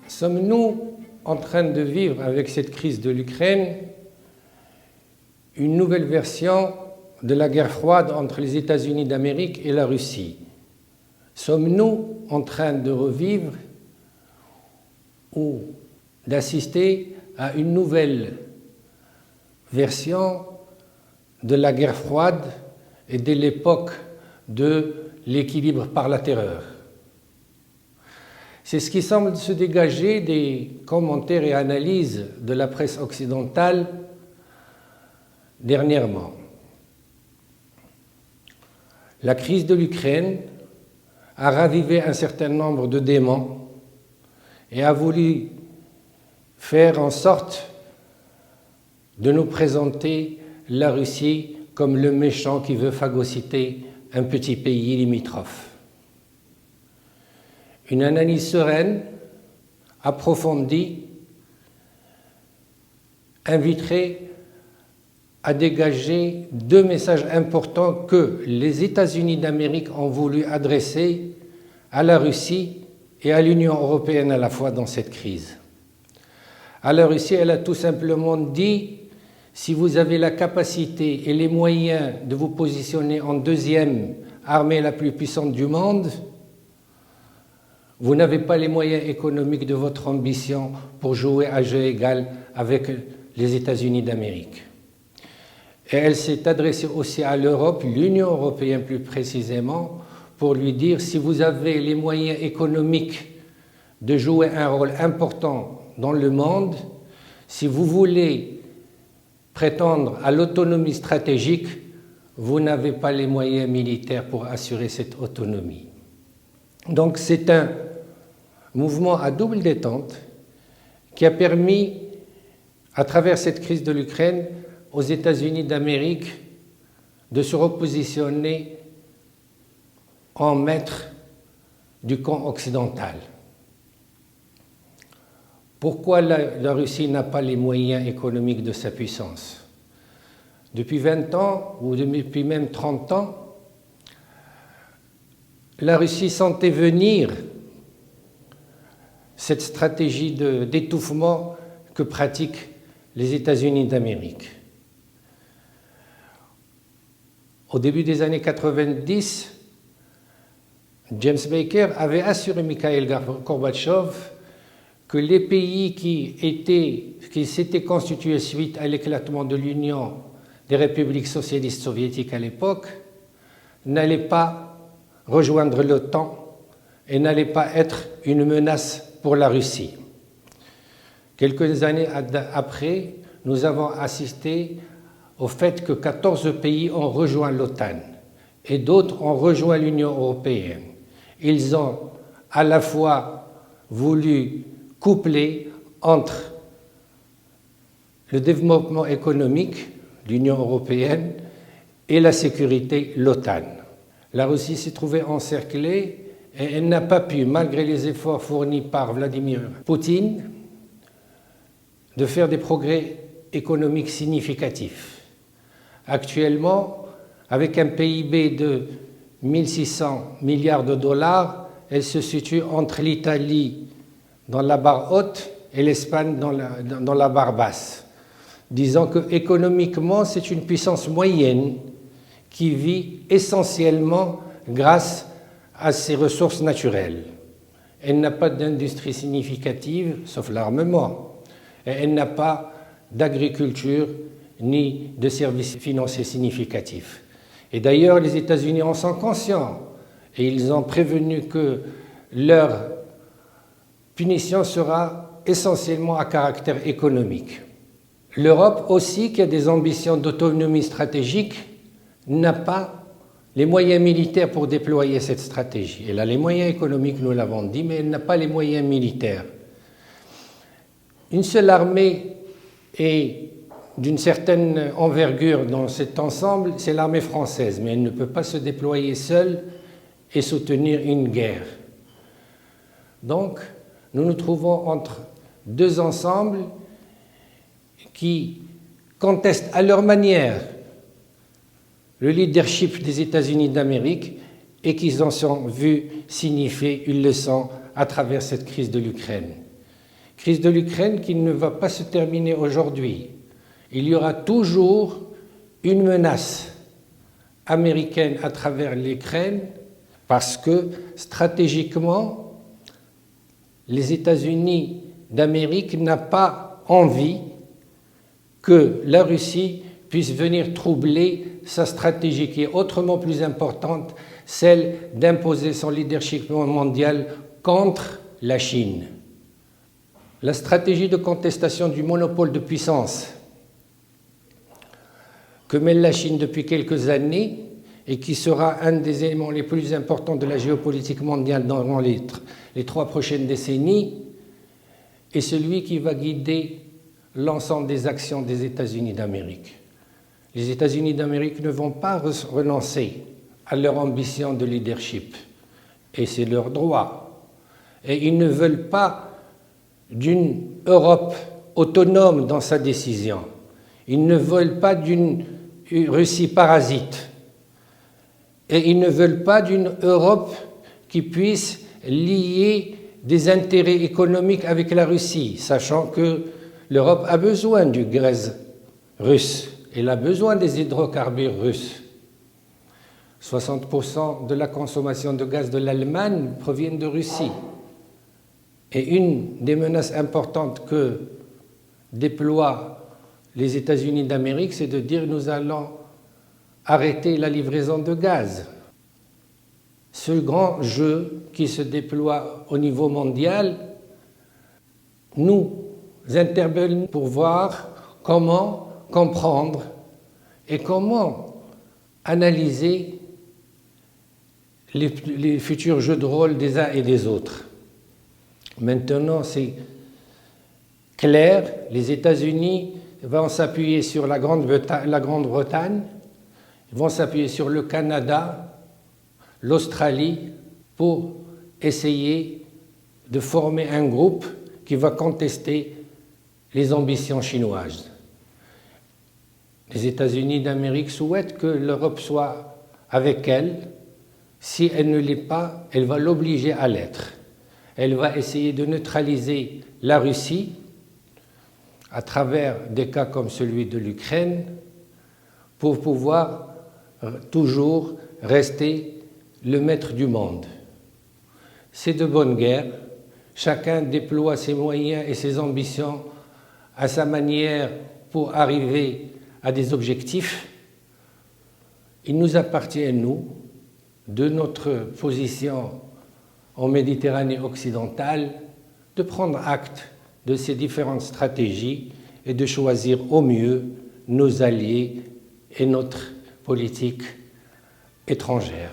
Sommes-nous en train de vivre avec cette crise de l'Ukraine une nouvelle version de la guerre froide entre les États-Unis d'Amérique et la Russie? Sommes-nous en train de revivre ou d'assister à une nouvelle version de la guerre froide et de l'époque de l'équilibre par la terreur? C'est ce qui semble se dégager des commentaires et analyses de la presse occidentale dernièrement. La crise de l'Ukraine a ravivé un certain nombre de démons et a voulu faire en sorte de nous présenter la Russie comme le méchant qui veut phagocyter un petit pays limitrophe. Une analyse sereine, approfondie, inviterait à dégager deux messages importants que les États-Unis d'Amérique ont voulu adresser à la Russie et à l'Union européenne à la fois dans cette crise. À la Russie, elle a tout simplement dit: si vous avez la capacité et les moyens de vous positionner en deuxième armée la plus puissante du monde, vous n'avez pas les moyens économiques de votre ambition pour jouer à jeu égal avec les États-Unis d'Amérique. Et elle s'est adressée aussi à l'Europe, l'Union européenne plus précisément, pour lui dire: si vous avez les moyens économiques de jouer un rôle important dans le monde, si vous voulez prétendre à l'autonomie stratégique, vous n'avez pas les moyens militaires pour assurer cette autonomie. Donc c'est un mouvement à double détente qui a permis, à travers cette crise de l'Ukraine, aux États-Unis d'Amérique de se repositionner en maître du camp occidental. Pourquoi la Russie n'a pas les moyens économiques de sa puissance? Depuis 20 ans, ou depuis même 30 ans, la Russie sentait venir cette stratégie d'étouffement que pratiquent les États-Unis d'Amérique. Au début des années 90, James Baker avait assuré Mikhaïl Gorbatchev que les pays qui s'étaient constitués suite à l'éclatement de l'Union des républiques socialistes soviétiques à l'époque n'allaient pas rejoindre l'OTAN et n'allaient pas être une menace pour la Russie. Quelques années après, nous avons assisté au fait que 14 pays ont rejoint l'OTAN et d'autres ont rejoint l'Union européenne. Ils ont à la fois voulu coupler entre le développement économique, l'Union européenne, et la sécurité, l'OTAN. La Russie s'est trouvée encerclée et elle n'a pas pu, malgré les efforts fournis par Vladimir Poutine, de faire des progrès économiques significatifs. Actuellement, avec un PIB de 1600 milliards de dollars, elle se situe entre l'Italie dans la barre haute et l'Espagne dans la barre basse. Disons qu'économiquement, c'est une puissance moyenne qui vit essentiellement grâce à ses ressources naturelles. Elle n'a pas d'industrie significative, sauf l'armement. Et elle n'a pas d'agriculture ni de services financiers significatifs. Et d'ailleurs, les États-Unis en sont conscients et ils ont prévenu que leur punition sera essentiellement à caractère économique. L'Europe aussi, qui a des ambitions d'autonomie stratégique, n'a pas les moyens militaires pour déployer cette stratégie. Elle a les moyens économiques, nous l'avons dit, mais elle n'a pas les moyens militaires. Une seule armée est d'une certaine envergure dans cet ensemble, c'est l'armée française, mais elle ne peut pas se déployer seule et soutenir une guerre. Donc, nous nous trouvons entre deux ensembles qui contestent à leur manière le leadership des États-Unis d'Amérique et qu'ils en sont vus signifier une leçon à travers cette crise de l'Ukraine. Crise de l'Ukraine qui ne va pas se terminer aujourd'hui. Il y aura toujours une menace américaine à travers l'Ukraine parce que stratégiquement, les États-Unis d'Amérique n'ont pas envie que la Russie puisse venir troubler sa stratégie qui est autrement plus importante, celle d'imposer son leadership mondial contre la Chine. La stratégie de contestation du monopole de puissance que mène la Chine depuis quelques années et qui sera un des éléments les plus importants de la géopolitique mondiale dans les 3 prochaines décennies est celui qui va guider l'ensemble des actions des États-Unis d'Amérique. Les États-Unis d'Amérique ne vont pas renoncer à leur ambition de leadership, et c'est leur droit. Et ils ne veulent pas d'une Europe autonome dans sa décision. Ils ne veulent pas d'une Russie parasite. Et ils ne veulent pas d'une Europe qui puisse lier des intérêts économiques avec la Russie, sachant que l'Europe a besoin du gaz russe, elle a besoin des hydrocarbures russes. 60% de la consommation de gaz de l'Allemagne proviennent de Russie. Et une des menaces importantes que déploient les États-Unis d'Amérique, c'est de dire nous allons arrêter la livraison de gaz. Ce grand jeu qui se déploie au niveau mondial nous interpelle pour voir comment comprendre et comment analyser les futurs jeux de rôle des uns et des autres. Maintenant, c'est clair, les États-Unis vont s'appuyer sur la Grande-Bretagne, vont s'appuyer sur le Canada, l'Australie, pour essayer de former un groupe qui va contester les ambitions chinoises. Les États-Unis d'Amérique souhaitent que l'Europe soit avec elle. Si elle ne l'est pas, elle va l'obliger à l'être. Elle va essayer de neutraliser la Russie à travers des cas comme celui de l'Ukraine pour pouvoir toujours rester le maître du monde. C'est de bonne guerre. Chacun déploie ses moyens et ses ambitions à sa manière pour arriver à des objectifs. Il nous appartient, à nous, de notre position en Méditerranée occidentale, de prendre acte de ces différentes stratégies et de choisir au mieux nos alliés et notre politique étrangère.